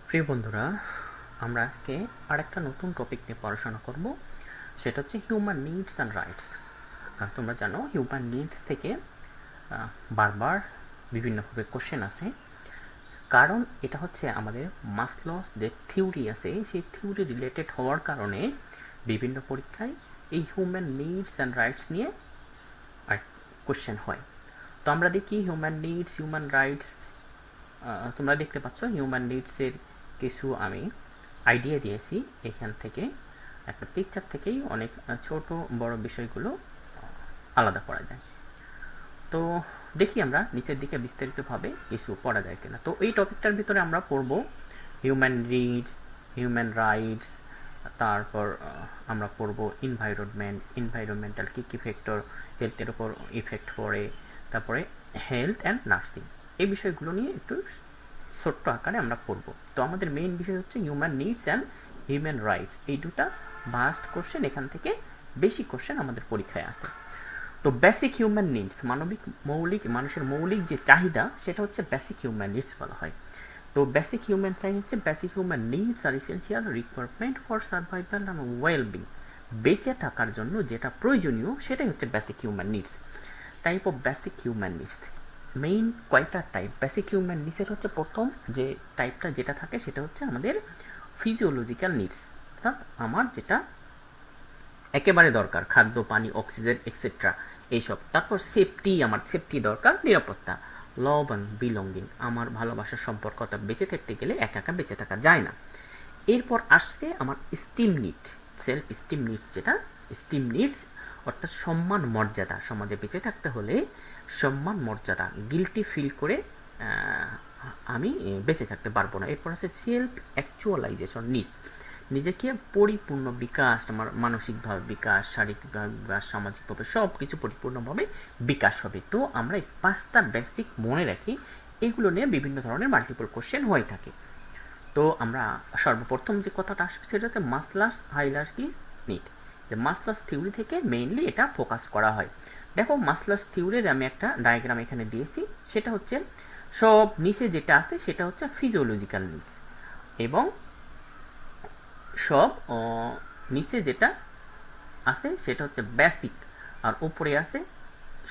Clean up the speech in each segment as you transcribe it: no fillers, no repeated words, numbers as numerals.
প্রিয় বন্ধুরা, আমরা আজকে আরেকটা নতুন টপিক নিয়ে পড়াশোনা করব। সেটা হচ্ছে হিউম্যান নিডস অ্যান্ড রাইটস। তোমরা জানো হিউম্যান নিডস থেকে বারবার বিভিন্নভাবে কোশ্চেন আসে, কারণ এটা হচ্ছে আমাদের মাসলোস যে থিওরি আছে সেই থিওরি রিলেটেড হওয়ার কারণে বিভিন্ন পরীক্ষায় এই হিউম্যান নিডস অ্যান্ড রাইটস নিয়ে কোশ্চেন হয়। তো আমরা দেখি হিউম্যান নিডস, হিউম্যান রাইটস। তোমরা দেখতে পাচ্ছ হিউম্যান নিডসের কিছু আমি আইডিয়া দিয়েছি। এখান থেকে একটা পিকচার থেকেই অনেক ছোট বড় বিষয়গুলো আলাদা করা যায়। তো দেখি আমরা নিচের দিকে বিস্তারিতভাবে কিছু পড়া যায় কিনা। তো এই টপিকটার ভিতরে আমরা পড়ব হিউম্যান নিডস, হিউম্যান রাইটস, তারপর আমরা পড়ব এনভায়রনমেন্টাল কী কী ফ্যাক্টর হেলথের উপর ইফেক্ট পড়ে, তারপরে হেলথ অ্যান্ড নার্সিং, এই বিষয়গুলো নিয়ে একটু ছোট্ট আকারে আমরা পড়ব। তো আমাদের মেইন বিষয় হচ্ছে human needs and human rights. এই দুটা ভাস্ট কোশ্চেন, এখান থেকে বেশি কোশ্চেন আমাদের পরীক্ষায় আসে। তো বেসিক হিউম্যান নিডস, মানুষের মৌলিক যে চাহিদা সেটা হচ্ছে বেসিক হিউম্যান নিডস বলা হয়। তো বেসিক হিউম্যান চাহিদা হচ্ছে বেসিক হিউম্যান নিডস আর essential requirement for survival and wellbeing. বেঁচে থাকার জন্য যেটা প্রয়োজনীয় সেটাই হচ্ছে basic human needs. Type of basic human needs, main কয়টা টাইপ বেসিক হিউম্যান নিডসের হচ্ছে প্রথম যে টাইপটা যেটা থাকে সেটা হচ্ছে আমাদের ফিজিওলজিক্যাল নিডস, অর্থাৎ আমার যেটা একেবারে দরকার, খাদ্য, পানি, অক্সিজেন এক্সেট্রা এইসব। তারপর সেফটি, আমার সেফটি দরকার, নিরাপত্তা, লভ অ্যান্ড বিলঙ্গিং, আমার ভালোবাসার সম্পর্কতা, বেঁচে থাকতে গেলে একা একা বেঁচে থাকা যায় না। এরপর আসছে আমার steam need, self steam needs, যেটা স্টিম নিডস অর্থাৎ সম্মান মর্যাদা, সমাজে বেঁচে থাকতে হলে সম্মান মর্যাদা, গিল্টি ফিল করে আমি বেঁচে থাকতে পারবো না। এরপর আছে সেলফ অ্যাকচুয়ালাইজেশন নিড, নিজেকে পরিপূর্ণ বিকাশ, আমার মানসিকভাবে বিকাশ, শারীরিকভাবে বিকাশ, সামাজিকভাবে সব কিছু পরিপূর্ণভাবে বিকাশ হবে। তো আমরা এই পাঁচটা বেসিক মনে রাখি, এগুলো নিয়ে বিভিন্ন ধরনের মাল্টিপল কোশ্চেন হয়ে থাকে। তো আমরা সর্বপ্রথম যে কথাটা আসবে সেটা হচ্ছে মাসলাস হাইরার্কি নিড। যে মাসলাস থিওরি থেকে মেইনলি এটা ফোকাস করা হয়। দেখো মাসলাস থিওরির আমি একটা ডায়াগ্রাম এখানে দিয়েছি। সেটা হচ্ছে সব নিচে যেটা আছে সেটা হচ্ছে ফিজিওলজিক্যাল নিডস, এবং সব নিচে যেটা আছে সেটা হচ্ছে বেসিক, আর উপরে আছে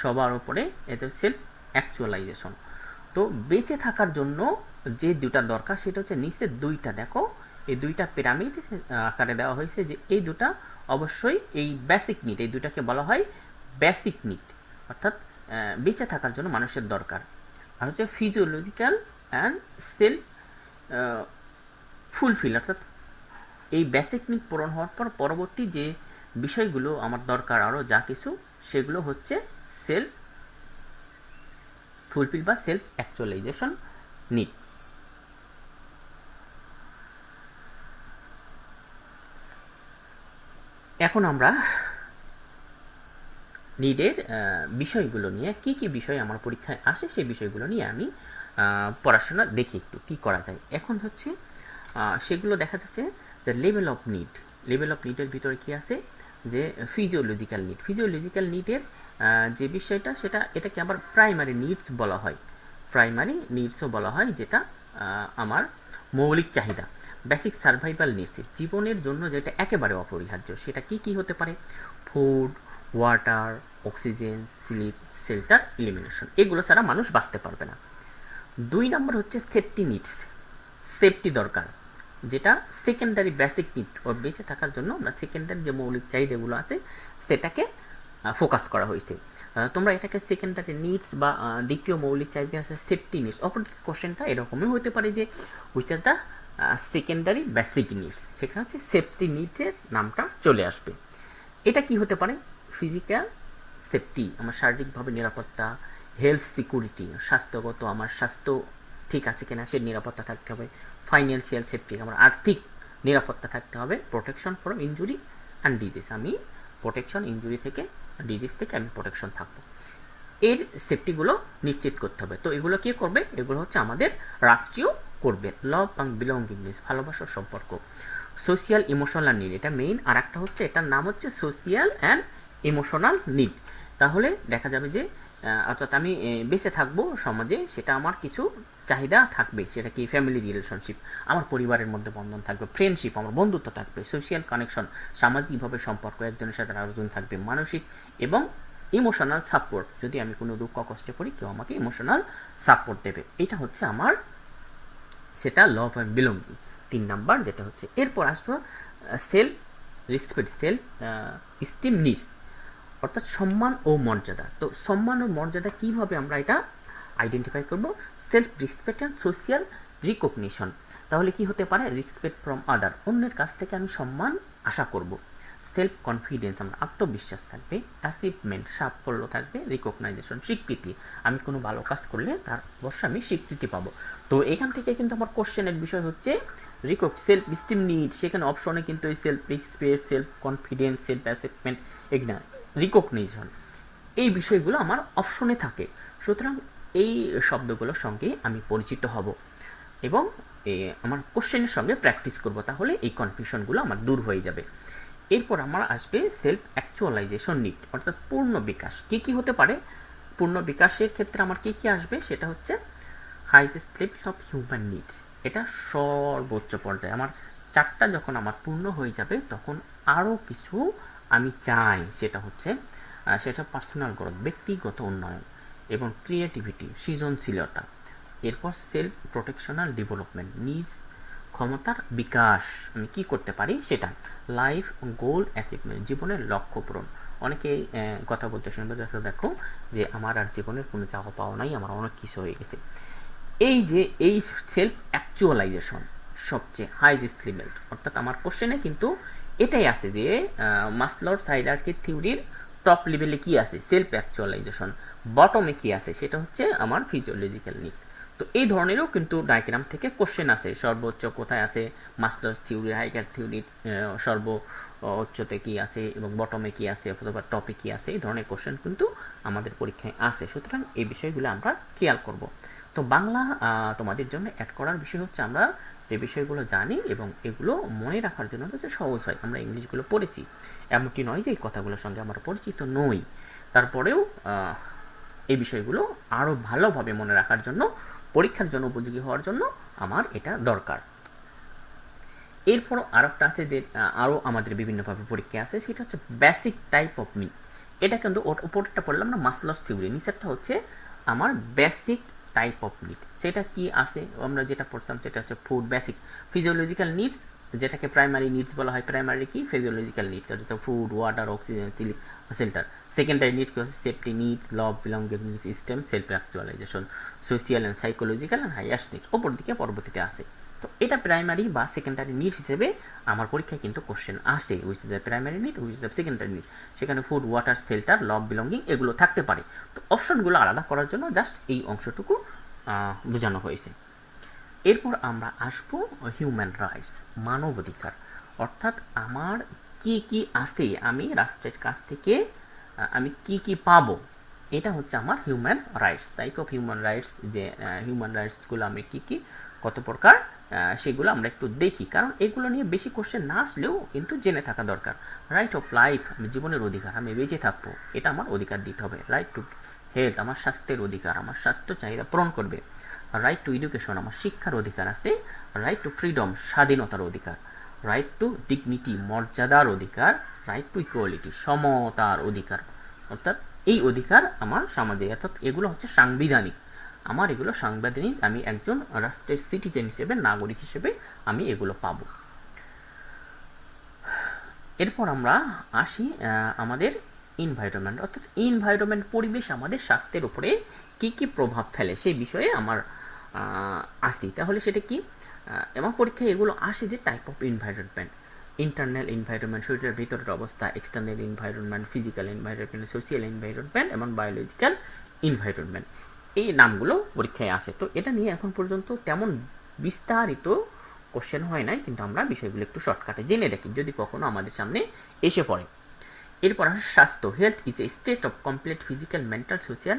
সবার উপরে এটা সেলফ অ্যাকচুয়ালাইজেশন। তো বেঁচে থাকার জন্য যে দুটা দরকার সেটা হচ্ছে নিচে দুইটা, দেখো এই দুইটা পিরামিড আকারে দেওয়া হয়েছে, যে এই দুটা অবশ্যই এই বেসিক নিড, এই দুটাকে বলা হয় বেসিক নিড, অর্থাৎ বেঁচে থাকার জন্য মানুষের দরকার। আর হচ্ছে ফিজিওলজিক্যাল অ্যান্ড সেলফ ফুলফিল, অর্থাৎ এই বেসিক নিড পূরণ হওয়ার পর পরবর্তী যে বিষয়গুলো আমার দরকার আরও যা কিছু, সেগুলো হচ্ছে সেলফ ফুলফিল বা সেলফ অ্যাকচুয়ালাইজেশন নিড। এখন আমরা নিডের বিষয়গুলো নিয়ে, কি কি বিষয় আমার পরীক্ষায় আসে সেই বিষয়গুলো নিয়ে আমি পড়াশোনা দেখি একটু কি করা যায়। এখন হচ্ছে সেগুলো দেখা যাচ্ছে যে level of need, level of নিডের ভিতরে কি আছে, যে ফিজিওলজিক্যাল নিড, ফিজিওলজিক্যাল নিডের যে বিষয়টা সেটা এটাকে আবার প্রাইমারি নিডস বলা হয়, প্রাইমারি নিডসও বলা হয়, যেটা আমার মৌলিক চাহিদা। বেসিক সার্ভাইভাল নিডস, জীবনের জন্য যেটা একেবারে অপরিহার্য, সেটা কি কি হতে পারে, food, water, oxygen, sleep, shelter, elimination, এগুলো ছাড়া মানুষ বাঁচতে পারবে না। 2 নম্বর হচ্ছে সেফটি নিডস, সেফটি দরকার, যেটা সেকেন্ডারি বেসিক নিড, ও বেঁচে থাকার জন্য আমরা সেকেন্ডারি যে মৌলিক চাহিদাগুলো আছে সেটাকে ফোকাস করা হয়েছে। তোমরা এটাকে সেকেন্ডারি নিডস বা দ্বিতীয় মৌলিক চাহিদা আছে সেফটি নিডস। অপরদিকে কোশ্চেনটা এরকমই হতে পারে যে which are the secondary basic needs, সেখানে হচ্ছে সেফটি নিডসের নামটা চলে আসবে। এটা কি হতে পারে, ফিজিক্যাল সেফটি, আমার শারীরিকভাবে নিরাপত্তা, হেলথ সিকিউরিটি, স্বাস্থ্যগত আমার স্বাস্থ্য ঠিক আছে কিনা সে নিরাপত্তা থাকতে হবে, ফাইন্যান্সিয়াল সেফটি, আমার আর্থিক নিরাপত্তা থাকতে হবে, protection from injury and disease, আমি প্রোটেকশন ইনজুরি থেকে, ডিজিজ থেকে আমি প্রোটেকশন থাকবো, এর সেফটিগুলো নিশ্চিত করতে হবে। তো এগুলো কে করবে, এগুলো হচ্ছে আমাদের রাষ্ট্রীয় করবে। লাভ অ্যান্ড বিলঙ্গিং, ভালোবাসার সম্পর্ক, সোশিয়াল ইমোশনাল নিড, এটা মেইন। আর একটা হচ্ছে এটার নাম হচ্ছে সোশিয়াল অ্যান্ড ইমোশনাল নিড। তাহলে দেখা যাবে যে অর্থাৎ আমি বেঁচে থাকবো সমাজে, সেটা আমার কিছু চাহিদা থাকবে। সেটা কি ফ্যামিলি রিলেশনশিপ, আমার পরিবারের মধ্যে বন্ধন থাকবে, ফ্রেন্ডশিপ, আমার বন্ধুত্ব থাকবে, সোশ্যাল কানেকশন, সামাজিকভাবে সম্পর্ক একজনের সাথে আরেকজন থাকবে, মানসিক এবং ইমোশনাল সাপোর্ট, যদি আমি কোনো দুঃখ কষ্টে পড়ি কেউ আমাকে ইমোশনাল সাপোর্ট দেবে। এটা হচ্ছে আমার সেটা লভ অ্যান্ড বিলঙ্গিং 3 নাম্বার যেটা হচ্ছে। এরপর আসবো self respect, self steam needs, অর্থাৎ সম্মান ও মর্যাদা। তো সম্মান ও মর্যাদা কিভাবে আমরা এটা আইডেন্টিফাই করব? Self respect and social recognition. তাহলে কি হতে পারে? রেসপেক্ট ফ্রম আদার, অন্যের কাছ থেকে আমি সম্মান আশা করব। সেলফ কনফিডেন্স, আমার আত্মবিশ্বাস থাকবে। অ্যাচিভমেন্ট, সাফল্য থাকবে। রিকগনাইজেশন, স্বীকৃতি, আমি কোনো ভালো কাজ করলে তার অবশ্যই আমি স্বীকৃতি পাবো। তো এখান থেকে কিন্তু আমার কোশ্চেনের বিষয় হচ্ছে সেলফ স্টিম নিড, সেখানে অপশনে কিন্তু self respect, self confidence, self achievement, এগুলা রিকগনিশন, এই বিষয়গুলো আমার অপশনে থাকে। সুতরাং এই শব্দগুলোর সঙ্গে আমি পরিচিত হব এবং আমার কোশ্চেনের সঙ্গে প্র্যাকটিস করব, তাহলে এই কনফিউশনগুলো আমার দূর হয়ে যাবে। এরপর আমার আসবে সেলফ অ্যাকচুয়ালাইজেশন নিড, অর্থাৎ পূর্ণ বিকাশ। কি কি হতে পারে পূর্ণ বিকাশের ক্ষেত্রে? আমার কি কি আসবে? সেটা হচ্ছে highest level of human needs, এটা সর্বোচ্চ পর্যায়ে। আমার 4টা যখন আমার পূর্ণ হয়ে যাবে তখন আরও কিছু আমি চাই, সেটা হচ্ছে সেটা পার্সোনাল গ্রোথ, ব্যক্তিগত উন্নয়ন এবং ক্রিয়েটিভিটি, সৃজনশীলতা। এরপর সেলফ প্রোটেকশনাল ডেভেলপমেন্ট, নিজ ক্ষমতার বিকাশ, আমি কি করতে পারি সেটা। লাইফ গোল অ্যাচিভমেন্ট, জীবনের লক্ষ্য পূরণ। অনেকে কথা বলতে শুনবে যখন দেখো যে আমার আর জীবনের কোনো চাওয়া পাওয়া নাই, আমার অনেক কিছু হয়ে গেছে। এই যে এই সেলফ অ্যাকচুয়ালাইজেশন সবচেয়ে হাইয়েস্ট লেভেল, অর্থাৎ আমার কোশ্চেনে কিন্তু এটাই আছে যে মাসলোর হায়ারার্কি থিওরির টপ লেভেলে কি আছে? Self actualisation. বটমে কি আছে? সেটা হচ্ছে আমার ফিজিওলজিক্যাল নিডস। তো এই ধরনেরও কিন্তু ডায়াগ্রাম থেকে কোশ্চেন আছে, সর্বোচ্চ কোথায় আছে মাসলোর থিওরি, হায়ারার্কি থিওরি, সর্বোচ্চতে কি আছে এবং বটমে কি আছে অথবা টপে কি আছে, এই ধরনের কোশ্চেন কিন্তু আমাদের পরীক্ষায় আসে। সুতরাং এই বিষয়গুলো আমরা খেয়াল করব। তো বাংলা তোমাদের জন্য অ্যাড করার বিষয় হচ্ছে আমরা যে বিষয়গুলো জানি এবং এগুলো মনে রাখার জন্য হচ্ছে সহজ হয়। আমরা ইংলিশগুলো পড়েছি, এমনটি নয় যে এই কথাগুলোর সঙ্গে আমরা পরিচিত নই, তারপরেও এই বিষয়গুলো আরও ভালোভাবে মনে রাখার জন্য, পরীক্ষার জন্য উপযোগী হওয়ার জন্য আমার এটা দরকার। এরপর আরেকটা আছে যে আরও আমাদের বিভিন্নভাবে পরীক্ষা আছে, সেটা হচ্ছে বেসিক টাইপ অফ মি। এটা কিন্তু উপরটা পড়লাম না মাসলোস থিওরি, নিচেরটা হচ্ছে আমার বেসিক টাইপ অফ নিড। সেটা কি আছে? আমরা যেটা পড়ছিলাম সেটা হচ্ছে ফুড, বেসিক ফিজিওলজিক্যাল নিডস, যেটাকে প্রাইমারি নিডস বলা হয়। প্রাইমারি কি? ফিজিওলজিক্যাল নিডস, অর্থাৎ food, water, oxygen, sleep, shelter. Secondary needs কি হচ্ছে? Safety needs, love, belonging system, self actualisation, social and psychological and highest needs. ওপর দিকে পরবর্তীতে আসে। তো এটা প্রাইমারি বা সেকেন্ডারি নিডস হিসেবে আমার পরীক্ষায় কিন্তু কোশ্চেন আসে, which is the primary need, which is the secondary need. সেখানে ফুড, ওয়াটার, শেল্টার, লাভ, বিলঙ্গিং এগুলো থাকতে পারে। তো অপশনগুলো আলাদা করার জন্য জাস্ট এই অংশটুকু বোঝানো হয়েছে। এরপর আমরা আসবো হিউম্যান রাইটস, মানবাধিকার, অর্থাৎ আমার কি কি আছে, আমি রাষ্ট্রের কাছ থেকে আমি কি কি পাবো, এটা হচ্ছে আমার human rights. Type of human rights, যে হিউম্যান রাইটসগুলো আমি কি কি কত প্রকার সেগুলো আমরা একটু দেখি, কারণ এগুলো নিয়ে বেশি কোশ্চেন না আসলেও কিন্তু জেনে থাকা দরকার। রাইট অফ লাইফ, আমি জীবনের অধিকার, আমি বেঁচে থাকবো, এটা আমার অধিকার দিতে হবে। রাইট টু হেলথ, আমার স্বাস্থ্যের অধিকার, আমার স্বাস্থ্য চাহিদা পূরণ করবে। রাইট টু এডুকেশন, আমার শিক্ষার অধিকার আছে। রাইট টু ফ্রিডম, স্বাধীনতার অধিকার। রাইট টু ডিগনিটি, মর্যাদার অধিকার। রাইট টু ইকুয়ালিটি, সমতার অধিকার। অর্থাৎ এই অধিকার আমার সমাজে, অর্থাৎ এগুলো হচ্ছে সাংবিধানিক, আমার এগুলো সাংবিধানিক, আমি একজন রাষ্ট্রের সিটিজেন হিসেবে, নাগরিক হিসেবে আমি এগুলো পাবো। এরপর আমরা আসি আমাদের এনভায়রনমেন্ট, অর্থাৎ এনভায়রনমেন্ট, পরিবেশ আমাদের স্বাস্থ্যের উপরে কি কি প্রভাব ফেলে সেই বিষয়ে আমার আসি। তাহলে সেটা কি? এবং পরীক্ষায় এগুলো আসে যে type of environment, internal environment, শরীরের ভিতরের অবস্থা, external environment, physical environment, social environment এবং বায়োলজিক্যাল এনভায়রনমেন্ট, এই নামগুলো পরীক্ষায় আসে। তো এটা নিয়ে এখন পর্যন্ত তেমন বিস্তারিত কোশ্চেন হয় নাই, কিন্তু আমরা বিষয়গুলো একটু শর্টকাটে জেনে রাখি যদি কখনো আমাদের সামনে এসে পড়ে। এরপর আসে স্বাস্থ্য, health is a state of complete physical, mental, social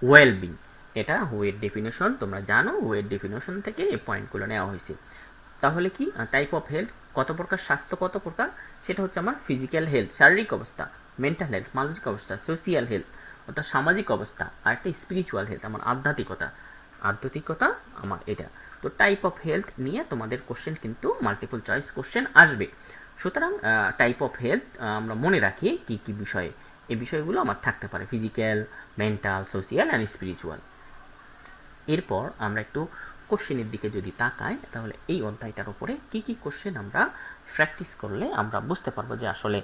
wellbeing. এটা ওয়ের ডেফিনেশন, তোমরা জানো ওয়ের ডেফিনেশন থেকে এই পয়েন্টগুলো নেওয়া হয়েছে। তাহলে কি টাইপ অফ হেলথ, কত প্রকার স্বাস্থ্য, কত প্রকার, সেটা হচ্ছে আমার ফিজিক্যাল হেলথ, শারীরিক অবস্থা, মেন্টাল হেলথ, মানসিক অবস্থা, সোশিয়াল হেলথ, অর্থাৎ সামাজিক অবস্থা, আর একটা স্পিরিচুয়াল হেলথ, আমার আধ্যাত্মিকতা আমার এটা। তো টাইপ অফ হেলথ নিয়ে তোমাদের কোশ্চেন কিন্তু মাল্টিপল চয়েস কোশ্চেন আসবে। সুতরাং টাইপ অফ হেলথ আমরা মনে রাখি কি কি বিষয়ে, এই বিষয়গুলো আমার থাকতে পারে: physical, mental, social and spiritual. এরপর আমরা একটু কোশ্চেনের দিকে যদি তাকাই, তাহলে এই অধ্যায়টার উপরে কি কি কোশ্চেন আমরা প্র্যাকটিস করলে আমরা বুঝতে পারবো যে আসলে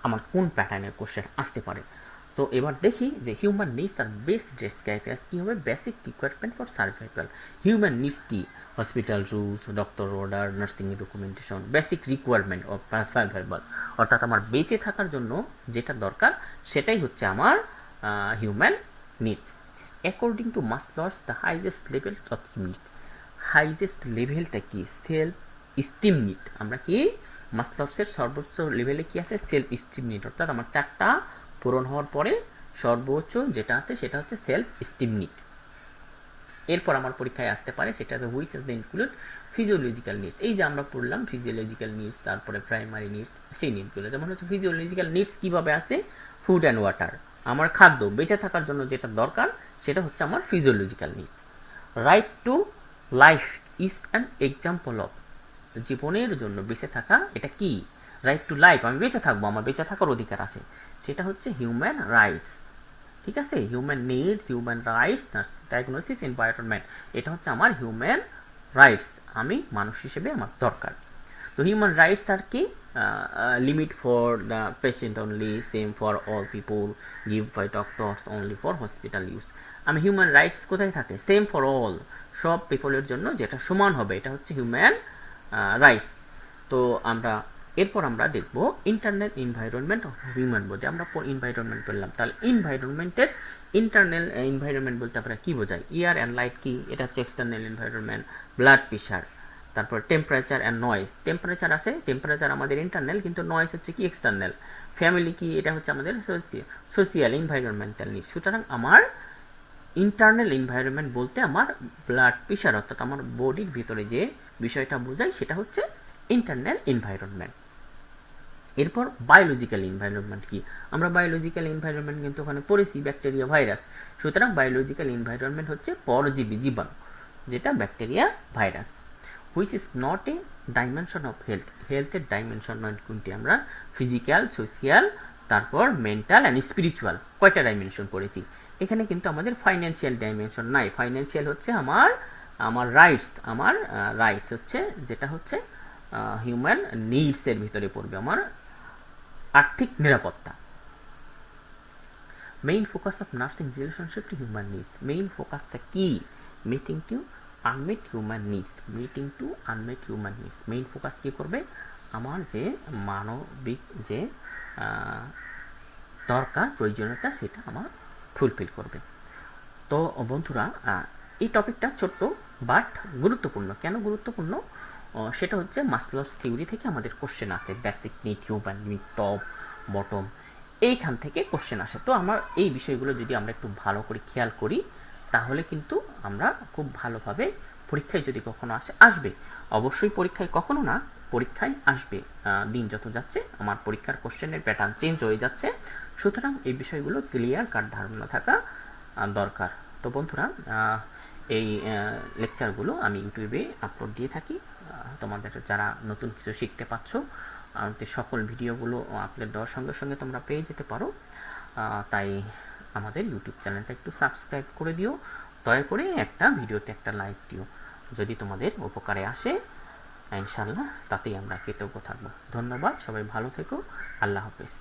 আমার কোন প্যাটার্নের কোশ্চেন আসতে পারে। তো এবার দেখি যে হিউম্যান নিডস আর বেস্ট ডেসক্রাইব অ্যাজ কি হবে, basic requirement for survival. Human needs কি? Hospital rules, doctor order, nursing documentation, basic requirement of survival, অর্থাৎ আমার বেঁচে থাকার জন্য যেটা দরকার সেটাই হচ্ছে আমার human needs. According to muscles the highest level of need, highest লেভেলটা কি? Self steam need. আমরা কি মাসলসের সর্বোচ্চ লেভেলে কি আছে? সেলফ স্টিম নিড, অর্থাৎ আমার 4টা পূরণ হওয়ার পরে সর্বোচ্চ যেটা আছে সেটা হচ্ছে সেলফ স্টিম নিড। এরপর আমার পরীক্ষায় আসতে পারে সেটা হচ্ছে which is the include physiological needs. এই যে আমরা পড়লাম ফিজিওলজিক্যাল নিডস, তারপরে প্রাইমারি নিডস, সেই নিডসগুলো যেমন হচ্ছে ফিজিওলজিক্যাল নিডস কীভাবে আসে? ফুড অ্যান্ড ওয়াটার, আমার খাদ্য, বেঁচে থাকার জন্য যেটা দরকার সেটা হচ্ছে আমার physiological needs. Right to life is an example of, জীবনের জন্য বেঁচে থাকা এটা কি? রাইট টু লাইফ, আমি বেঁচে থাকবো, আমার বেঁচে থাকার অধিকার আছে, সেটা হচ্ছে হিউম্যান রাইটস। ঠিক আছে, human needs, human rights, diagnosis, environment, এটা হচ্ছে আমার হিউম্যান রাইটস, আমি মানুষ হিসেবে আমার দরকার। তো হিউম্যান রাইটস আর কি? Limit for the patient only, same for all people, give by doctors only for hospital use. আমি হিউম্যান রাইটস কোথায় থাকে? সেম ফর অল, সব পিপলের জন্য যেটা সমান হবে, এটা হচ্ছে হিউম্যান রাইটস। তো এরপর আমরা দেখব internal environment of human body. আমরা এনভায়রনমেন্ট বললাম, তাহলে এনভায়রনমেন্টের ইন্টারনাল এনভায়রনমেন্ট বলতে আমরা কি বোঝাই? এয়ার অ্যান্ড লাইট কি? এটা হচ্ছে এক্সটার্নাল এনভায়রনমেন্ট। ব্লাড প্রেশার, তারপর টেম্পারেচার অ্যান্ড নয়েজ। টেম্পারেচার আছে, টেম্পারেচার আমাদের ইন্টারনাল, কিন্তু নয়েজ হচ্ছে কি? এক্সটার্নাল। ফ্যামিলি কি? এটা হচ্ছে আমাদের সোশিয়াল এনভায়রনমেন্টাল নিড। সুতরাং আমার ইন্টারনাল এনভায়রনমেন্ট বলতে আমার ব্লাড প্রেশার, অর্থাৎ আমার বডির ভিতরে যে বিষয়টা বোঝায় সেটা হচ্ছে ইন্টারনাল এনভায়রনমেন্ট। এরপর বায়োলজিক্যাল এনভায়রনমেন্ট কি? আমরা বায়োলজিক্যাল এনভায়রনমেন্ট কিন্তু ওখানে পড়েছি ব্যাকটেরিয়া, ভাইরাস। সুতরাং বায়োলজিক্যাল এনভায়রনমেন্ট হচ্ছে পরজীবী, জীবাণু, যেটা bacteria, virus. Which is not a dimension of health, হেলথের ডাইমেনশন কোনটি? আমরা ফিজিক্যাল, সোশিয়াল, তারপর মেন্টাল অ্যান্ড স্পিরিচুয়াল, কয়টা ডাইমেনশন পড়েছি। এখানে কিন্তু আমাদের ফাইন্যান্সিয়াল ডাইমেনশন নাই। ফাইন্যান্সিয়াল হচ্ছে আমার রাইটস, আমার রাইটস হচ্ছে যেটা হচ্ছে হিউম্যান নিডসের ভিতরে পড়বে, আমার আর্থিক নিরাপত্তা। Main focus of nursing relationship to human needs, main ফোকাসটা কি? Meeting to unmet human needs, meeting to unmet human needs. Main focus কি করবে? আমার যে মানবিক যে দরকার, প্রয়োজনীয়তা, সেটা আমার ফুলফিল করবে। তো বন্ধুরা, এই টপিকটা ছোট্ট বাট গুরুত্বপূর্ণ। কেন গুরুত্বপূর্ণ? সেটা হচ্ছে মাসলস থিওরি থেকে আমাদের কোশ্চেন আসে, basic need, human need, top, bottom, এইখান থেকে কোশ্চেন আসে। তো আমার এই বিষয়গুলো যদি আমরা একটু ভালো করে খেয়াল করি, তাহলে কিন্তু আমরা খুব ভালোভাবে পরীক্ষায় যদি কখনো আসবে, অবশ্যই পরীক্ষায় কখনো না, পরীক্ষায় আসবে। দিন যত যাচ্ছে আমার পরীক্ষার কোশ্চেনের প্যাটার্ন চেঞ্জ হয়ে যাচ্ছে। সুতরাং এই বিষয়গুলো ক্লিয়ার কাট ধারণা থাকা দরকার। তো বন্ধুরা, এই লেকচারগুলো আমি ইউটিউবে আপলোড দিয়ে থাকি। তোমাদের যারা নতুন কিছু শিখতে পাচ্ছ, সকল ভিডিওগুলো আপলোড দেওয়ার সঙ্গে সঙ্গে তোমরা পেয়ে যেতে পারো। তাই আমাদের ইউটিউব চ্যানেলটা একটু সাবস্ক্রাইব করে দিও, দয়া করে একটা ভিডিওতে একটা লাইক দিও। যদি তোমাদের উপকারে আসে, ইনশাআল্লাহ তাতেই আমরা কৃতজ্ঞ থাকবো। ধন্যবাদ, সবাই ভালো থেকো, আল্লাহ হাফেজ।